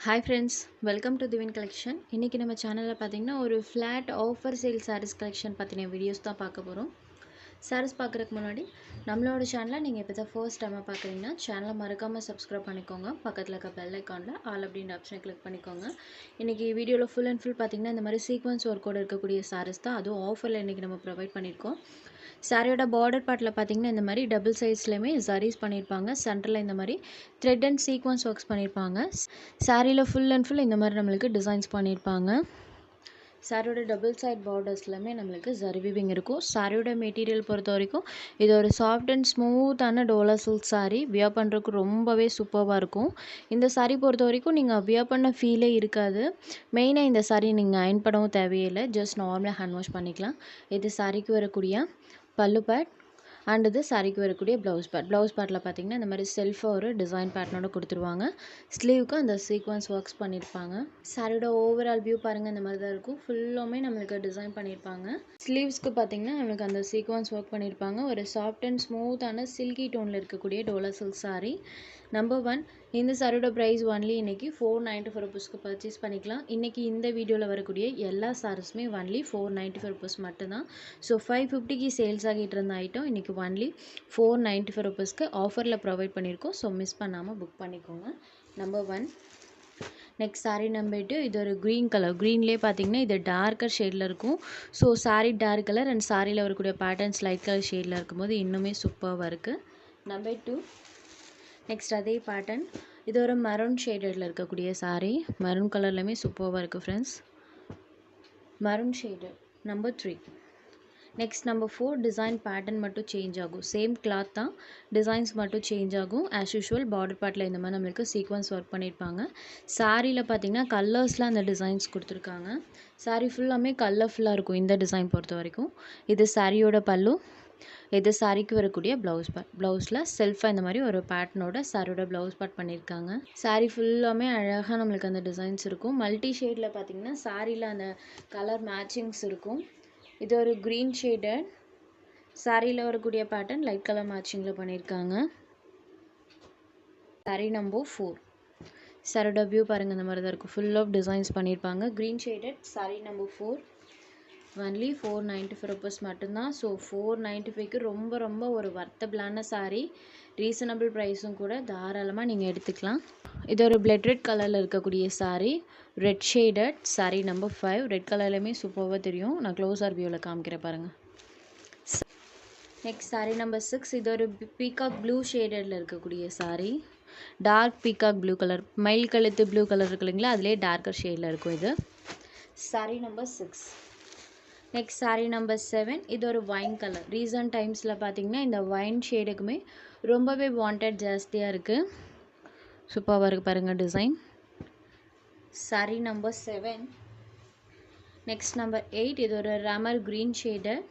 Hi friends, welcome to Divine Collection. இன்னைக்கு நம்ம சேனல்ல பாத்தீங்கன்னா ஒரு flat offer sale sarees collection பத்தின வீடியோஸ் தான் பார்க்க போறோம். sarees பார்க்கறதுக்கு முன்னாடி நம்மளோட சேனலை நீங்க இப்பதான் first time பார்க்கறீங்கன்னா சேனலை மறக்காம subscribe பண்ணிக்கோங்க. பக்கத்துல இருக்க bell iconல all அப்படிங்கற ஆப்ஷனை click பண்ணிக்கோங்க. இன்னைக்கு வீடியோல full and full பாத்தீங்கன்னா இந்த மாதிரி sequence work ஓட இருக்கக்கூடிய sarees தான் அதுவும் ஆஃபர்ல இன்னைக்கு நம்ம ப்ரொவைட் பண்ணிருக்கோம். சாரியோட பார்டர் பார்ட்ல பாத்தீங்கன்னா இந்த மாதிரி டபுள் சைஸ்லயுமே ஜரீஸ் பண்ணிருப்பாங்க. சென்டர்ல இந்த மாதிரி thread and sequence works பண்ணிருப்பாங்க. சாரியில ஃபுல் அண்ட் ஃபுல் இந்த மாதிரி நம்மளுக்கு டிசைன்ஸ் பண்ணிருப்பாங்க. சாரியோட டபுள் சைட் பார்டர்ஸ்லமே நம்மளுக்கு ஜரி வீவிங் இருக்கும். சாரியோட மெட்டீரியல் பொறுத்த வரைக்கும் இது ஒரு சாஃப்ட் அண்ட் ஸ்மூத்தான டோலா சில்க் சாரி. வியர் பண்ணுறதுக்கு ரொம்பவே சூப்பராக இருக்கும். இந்த சாரி பொறுத்த வரைக்கும் நீங்கள் வியர் பண்ண ஃபீலே இருக்காது. மெயினாக இந்த சாரி நீங்கள் அயன் பண்ணவும் தேவையில்லை. ஜஸ்ட் நார்மலாக ஹேண்ட் வாஷ் பண்ணிக்கலாம். இது சாரிக்கு வரக்கூடிய பல்லு பேட் அண்ட் இது சாரிக்கு வரக்கூடிய ப்ளவுஸ் பேட்டில் பார்த்தீங்கன்னா இந்த மாதிரி செல்ஃபாக ஒரு டிசைன் பேட்டர்னோட கொடுத்துருவாங்க. ஸ்லீவுக்கு அந்த சீக்வன்ஸ் ஒர்க்ஸ் பண்ணியிருப்பாங்க. சாரியோட ஓவரால் வியூ பாருங்கள் இந்த மாதிரி தான் இருக்கும். ஃபுல்லுமே நம்மளுக்கு டிசைன் பண்ணியிருப்பாங்க. ஸ்லீவ்ஸ்க்கு பார்த்தீங்கன்னா நம்மளுக்கு அந்த சீக்வன்ஸ் ஒர்க் பண்ணியிருப்பாங்க. ஒரு சாஃப்ட் அண்ட் ஸ்மூத்தான சில்கி டோனில் இருக்கக்கூடிய டோலா சில்க் சாரி. நம்பர் 1 இந்த சாரியோட ப்ரைஸ் ஒன்லி இன்னைக்கு 494 ருபீஸ்க்கு பர்ச்சேஸ் பண்ணிக்கலாம். இன்னைக்கு இந்த வீடியோவில் வரக்கூடிய எல்லா சாரீஸுமே ஒன்லி 495 ருபீஸ் மட்டும்தான். ஸோ 550க்கு சேல்ஸ் ஆகிட்டு இருந்த ஐட்டம் இன்னைக்கு ஒன்லி 495 ருபீஸ்க்கு ஆஃபரில் ப்ரொவைட் பண்ணியிருக்கோம். ஸோ மிஸ் பண்ணாமல் புக் பண்ணிக்கோங்க. நம்பர் 1 நெக்ஸ்ட் சாரீ நம்பர் 2 இது ஒரு க்ரீன் கலர். க்ரீன்லேயே பார்த்தீங்கன்னா இது டார்க்கர் ஷேடில் இருக்கும். So sari dark colour and சாரியில் வரக்கூடிய பேட்டர்ன்ஸ் லைட் கலர் ஷேடில் இருக்கும்போது இன்னுமே சூப்பராக இருக்குது. நம்பர் 2 நெக்ஸ்ட் அதே பேட்டர்ன் இது ஒரு மெரூன் ஷேடடில் இருக்கக்கூடிய சாரீ. மெரூன் கலர்லையுமே சூப்பராக இருக்குது friends. Maroon shaded. Number 3 next number 4 design pattern மட்டும் சேஞ்ச் ஆகும். சேம் கிளாத் தான், டிசைன்ஸ் மட்டும் சேஞ்ச் ஆகும். ஆஸ் யூஷுவல் பார்டர் பார்ட்டில் இந்த மாதிரி நம்மளுக்கு சீக்வன்ஸ் ஒர்க் பண்ணியிருப்பாங்க. சாரியில் பார்த்தீங்கன்னா கலர்ஸில் அந்த டிசைன்ஸ் கொடுத்துருக்காங்க. சாரீ ஃபுல்லாமே கலர்ஃபுல்லாக இருக்கும் இந்த டிசைன் பொறுத்த வரைக்கும். இது சாரியோட பல்லு, இது சாரிக்கு வரக்கூடிய ப்ளவுஸில் செல்ஃபாக இந்த மாதிரி ஒரு பேட்டர்னோட சாரியோட ப்ளவுஸ் பார்ட் பண்ணியிருக்காங்க. சாரீ ஃபுல்லாமே அழகாக நம்மளுக்கு அந்த டிசைன்ஸ் இருக்கும். மல்டி ஷேடில் பார்த்தீங்கன்னா சாரியில் அந்த கலர் மேட்சிங்ஸ் இருக்கும். இது ஒரு க்ரீன் ஷேடட் சாரியில் வரக்கூடிய பேட்டர்ன் லைட் கலர் மேட்சிங்கில் பண்ணியிருக்காங்க. சாரீ நம்பர் 4 சாரியோட வியூ பாருங்கள் இந்த மாதிரி தான் இருக்கும். ஃபுல் ஆஃப் டிசைன்ஸ் பண்ணியிருப்பாங்க. Green shaded sari number 4 only 495 rupees மட்டும்தான். ஸோ 495க்கு ரொம்ப ஒரு வர்த்தபிளான சாரீ. ரீசனபிள் ப்ரைஸும் கூட, தாராளமாக நீங்கள் எடுத்துக்கலாம். இது ஒரு பிளட் ரெட் கலரில் இருக்கக்கூடிய sari. Red shaded sari number 5 red கலர்லையுமே சூப்பராக தெரியும். நான் க்ளோஸர் வியூவில் காமிக்கிறேன் பாருங்கள். நெக்ஸ்ட் சாரீ நம்பர் 6 இது ஒரு பீகாக் ப்ளூ ஷேடடில் இருக்கக்கூடிய sari. Dark peacock blue colour, மயில் கழுத்து ப்ளூ கலர் இருக்கு இல்லைங்களா, அதிலே டார்க்கர் ஷேடில் இருக்கும். இது sari number 6. Next sari number 7 இது ஒரு வைன் கலர். ரீசன்ட் டைம்ஸில் பார்த்தீங்கன்னா இந்த வைன் ஷேடுக்குமே ரொம்பவே வாண்டட் ஜாஸ்தியாக இருக்குது. சூப்பராக இருக்குது பாருங்கள் design. Sari number 7. Next number 8 இது ஒரு ராமர் க்ரீன் ஷேடட்.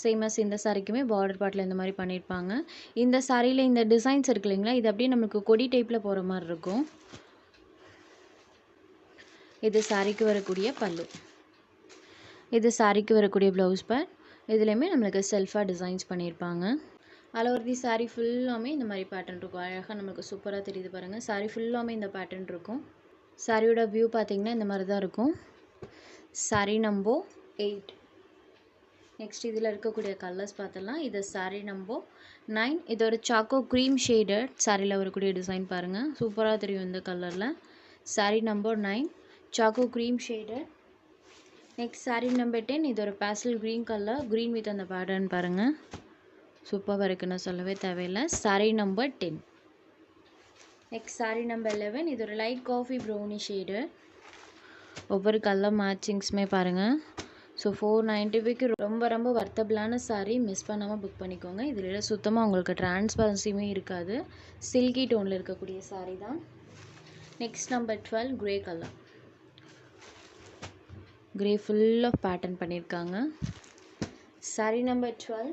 சேமஸ் இந்த சாரிக்குமே பார்டர் பார்ட்டில் இந்த மாதிரி பண்ணியிருப்பாங்க. இந்த சாரியில் இந்த டிசைன்ஸ் இருக்கு இல்லைங்களா, இது அப்படியே நமக்கு கொடி டைப்பில் போகிற மாதிரி இருக்கும். இது சாரிக்கு வரக்கூடிய பல்லு, இது சாரிக்கு வரக்கூடிய ப்ளவுஸ் பேட். இதுலேயுமே நம்மளுக்கு செல்ஃபாக டிசைன்ஸ் பண்ணியிருப்பாங்க. அதில் ஒரு சாரீ ஃபுல்லாமே இந்த மாதிரி பேட்டர்ன் இருக்கும். அழகாக நம்மளுக்கு சூப்பராக தெரியுது பாருங்கள். சாரீ ஃபுல்லாமே இந்த பேட்டர்ன் இருக்கும். சாரியோட வியூ பார்த்திங்கன்னா இந்த மாதிரி தான் இருக்கும். சாரீ நம்பர் 8. நெக்ஸ்ட் இதில் இருக்கக்கூடிய கலர்ஸ் பார்த்துடலாம். இது சாரீ நம்பர் 9 இது ஒரு சாக்கோ க்ரீம் ஷேடட் சாரியில் வரக்கூடிய டிசைன் பாருங்கள். சூப்பராக தெரியும் இந்த கலரில். Sari number 9 choco cream shaded. Next sari number 10 இது ஒரு pastel green colour. Green with அந்த பேட்டர்ன் பாருங்கள். சூப்பராக இருக்குன்னு சொல்லவே தேவையில்லை. Sari number 10. Next sari number 11 இது ஒரு லைட் காஃபி ப்ரௌனி ஷேடு. ஒவ்வொரு கலர் மேட்சிங்ஸுமே பாருங்கள். ஸோ 495க்கு ரொம்ப வர்த்தபிளான சாரீ. மிஸ் பண்ணாமல் புக் பண்ணிக்கோங்க. இதில் சுத்தமாக உங்களுக்கு டிரான்ஸ்பரன்சியுமே இருக்காது. சில்கி டோனில் இருக்கக்கூடிய சாரீ தான். Next number 12 grey colour. Grey full of pattern பண்ணியிருக்காங்க. சாரீ நம்பர் 12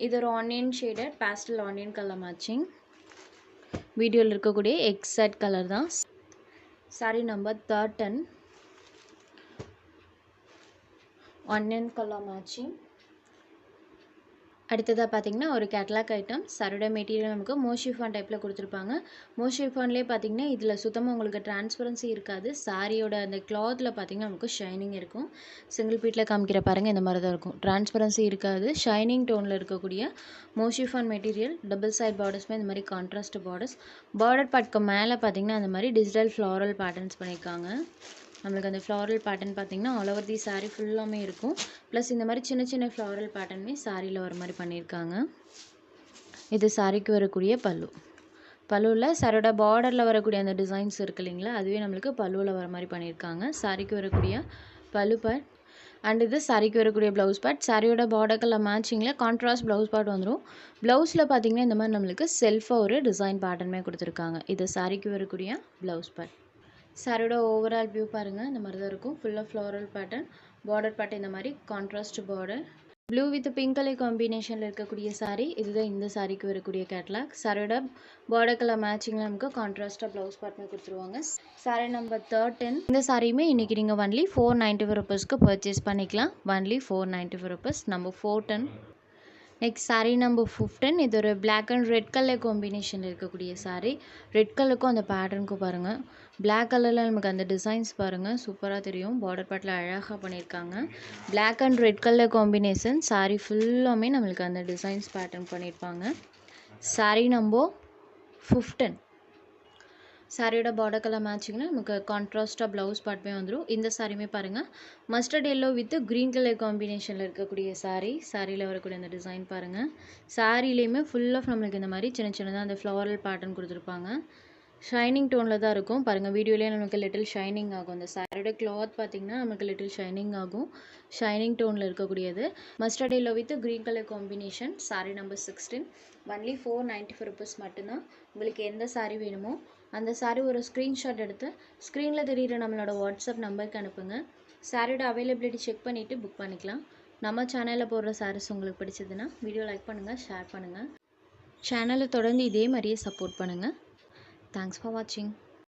இது ஒரு onion shaded pastel onion colour matching. வீடியோவில் இருக்கக்கூடிய எக்ஸாக்ட் கலர் தான். Sari number 13 onion colour matching. அடுத்ததாக பார்த்தீங்கன்னா ஒரு கேட்லாக் ஐட்டம். சாரியோட மெட்டீரியல் நமக்கு மோஷிஃபான் டைப்பில் கொடுத்துருப்பாங்க. மோஷிஃபான்லேயே பார்த்தீங்கன்னா இதில் சுத்தமாக உங்களுக்கு டிரான்ஸ்பரன்சி இருக்காது. சாரியோட அந்த கிளாத்தில் பார்த்தீங்கன்னா நமக்கு ஷைனிங் இருக்கும். சிங்கிள் பீட்டில் காமிக்கிற பாருங்கள் இந்த மாதிரி தான் இருக்கும். டிரான்ஸ்பரன்சி இருக்காது. ஷைனிங் டோனில் இருக்கக்கூடிய மோஷிஃபான் மெட்டீரியல். டபுள் சைட் பார்டர்ஸ்மே இந்த மாதிரி கான்ட்ராஸ்ட் பார்டர்ஸ். பார்டர் பார்ட்க்கு மேலே பார்த்தீங்கன்னா அந்த மாதிரி டிஜிட்டல் ஃப்ளாரல் பேட்டர்ன்ஸ் பண்ணியிருக்காங்க. நம்மளுக்கு அந்த ஃப்ளாரல் பேட்டர்ன் பார்த்திங்கன்னா ஆல் ஓவர் தி சாரீ ஃபுல்லாமே இருக்கும். ப்ளஸ் இந்த மாதிரி சின்ன சின்ன ஃப்ளாரல் பேட்டர்னுமே சாரியில் வர மாதிரி பண்ணியிருக்காங்க. இது சாரிக்கு வரக்கூடிய பல்லு. பல்லுவில் சாரியோட பார்டரில் வரக்கூடிய அந்த டிசைன்ஸ் இருக்குது இல்லைங்களா, அதுவே நம்மளுக்கு பல்லுவில் வர மாதிரி பண்ணியிருக்காங்க. சாரிக்கு வரக்கூடிய பல்லு பார்ட். அண்ட் இது சாரிக்கு வரக்கூடிய ப்ளவுஸ் பார்ட். சாரியோட பார்டர்க்கெல்லாம் மேட்சிங்கில் கான்ட்ராஸ்ட் ப்ளவுஸ் பார்ட் வந்துடும். ப்ளவுஸில் பார்த்திங்கன்னா இந்த மாதிரி நம்மளுக்கு செல்ஃபாக ஒரு டிசைன் பேட்டர்னுமே கொடுத்துருக்காங்க. இது சாரிக்கு வரக்கூடிய ப்ளவுஸ் பார்ட். சாரியோட ஓவரால் வியூ பாருங்கள் இந்த மாதிரி தான் இருக்கும். ஃபுல்லாக ஃப்ளாரல் பேட்டர்ன். பார்டர் பார்ட் இந்த மாதிரி contrast border. Blue with pink colour காம்பினேஷனில் இருக்கக்கூடிய சாரீ. இதுதான் இந்த சாரிக்கு வரக்கூடிய கேட்லாக். சாரியோட பார்டர் கலர் மேட்சிங்கில் நமக்கு கான்ட்ராஸ்ட்டாக ப்ளவுஸ் பார்ட்மே கொடுத்துருவாங்க. சாரீ நம்பர் 13. இந்த சாரியுமே இன்றைக்கி நீங்கள் ஒன்லி 495 ருபீஸ்க்கு பர்ச்சேஸ் பண்ணிக்கலாம். Only 495 rupees. Number 410. Next sari number 15. இது ஒரு பிளாக் அண்ட் ரெட் கலர் காம்பினேஷனில் இருக்கக்கூடிய சாரீ. ரெட் கலருக்கும் அந்த பேட்டர்னுக்கும் பாருங்கள். பிளாக் கலரில் நமக்கு அந்த டிசைன்ஸ் பாருங்கள் சூப்பராக தெரியும். பார்டர் பார்ட்டில் அழகாக பண்ணியிருக்காங்க. Black and red colour combination. Sari ஃபுல்லாமே நம்மளுக்கு அந்த டிசைன்ஸ் பேட்டர்ன் பண்ணியிருப்பாங்க. சாரீ நம்பர் 15. சாரியோட பார்டர் கலர் மேட்சிங்கில் நமக்கு கான்ட்ராஸ்ட்டாக ப்ளவுஸ் பார்ட்டுமே வந்துடும். இந்த சாரியுமே பாருங்கள் mustard yellow with green colour காம்பினேஷனில் இருக்கக்கூடிய சாரீ. சாரியில் வரக்கூடிய அந்த டிசைன் பாருங்கள். சாரிலையுமே ஃபுல் ஆஃப் நம்மளுக்கு இந்த மாதிரி சின்ன சின்னதாக அந்த ஃப்ளாரல் பேட்டர்ன் கொடுத்துருப்பாங்க. ஷைனிங் டோனில் தான் இருக்கும். பாருங்கள் வீடியோலேயே நமக்கு லிட்டில் ஷைனிங் ஆகும். அந்த சாரியோட கிளாத் பார்த்திங்கன்னா நமக்கு லிட்டில் ஷைனிங் ஆகும். ஷைனிங் டோனில் இருக்கக்கூடியது. Mustard yellow with green colour combination. Sari number 16. Only 495 rupees மட்டும்தான். உங்களுக்கு எந்த சாரீ வேணுமோ அந்த சாரீ ஒரு ஸ்க்ரீன்ஷாட் எடுத்து ஸ்க்ரீனில் தெரிகிற நம்மளோட வாட்ஸ்அப் நம்பருக்கு அனுப்புங்க. சாரியோட அவைலபிலிட்டி செக் பண்ணிவிட்டு புக் பண்ணிக்கலாம். நம்ம சேனலில் போடுற சாரீஸ் உங்களுக்கு பிடிச்சதுன்னா வீடியோ லைக் பண்ணுங்கள், ஷேர் பண்ணுங்கள். சேனலை தொடர்ந்து இதே மாதிரியே சப்போர்ட் பண்ணுங்கள். தேங்க்ஸ் ஃபார் வாட்சிங்.